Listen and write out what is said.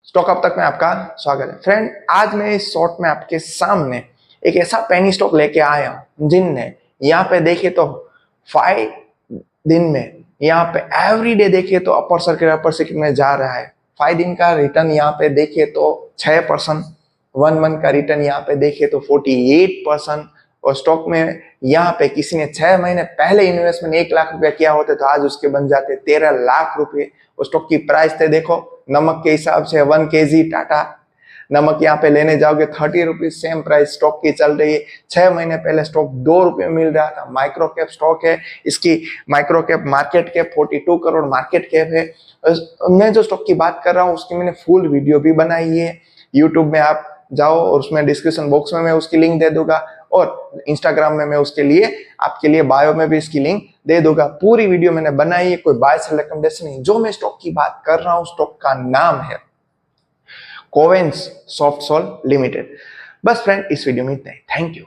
Stock अब तक में आपका स्वागत है। फ्रेंड, आज मैं इस शॉर्ट में आपके सामने एक ऐसा पेनी स्टॉक लेके आया हूं जिनने यहाँ पे देखे तो 5 दिन में यहाँ पे एवरीडे देखे तो अपर सर्किट में जा रहा है। 5 दिन का रिटर्न यहाँ पे देखे तो 6%, 1 मंथ का रिटर्न यहाँ पे देखे तो 48%। और स्टॉक में यहाँ पे किसी ने 6 महीने पहले इन्वेस्टमेंट 1 लाख रुपया किया होते तो आज उसके बन जाते 13 लाख रुपए। और स्टॉक की प्राइस थे देखो, नमक के हिसाब से 1 kg टाटा नमक यहाँ पे लेने जाओगे 30 रुपीज, सेम प्राइस स्टॉक की चल रही है। 6 महीने पहले स्टॉक 2 रुपये मिल रहा था। माइक्रो कैप स्टॉक है, इसकी micro cap market cap 42 crore market cap है। मैं जो स्टॉक की बात कर रहा हूँ उसकी मैंने फुल वीडियो भी बनाई है। यूट्यूब में आप जाओ और उसमें डिस्क्रिप्शन बॉक्स में मैं उसकी लिंक दे दूंगा और इंस्टाग्राम में मैं उसके लिए आपके लिए बायो में भी इसकी लिंक दे दूंगा। पूरी वीडियो मैंने बनाई है, कोई बाय सेल रिकमेंडेशन नहीं। जो मैं स्टॉक की बात कर रहा हूं स्टॉक का नाम है कोवेंस सॉफ्ट सोल लिमिटेड। बस फ्रेंड, इस वीडियो में इतना ही। Thank you.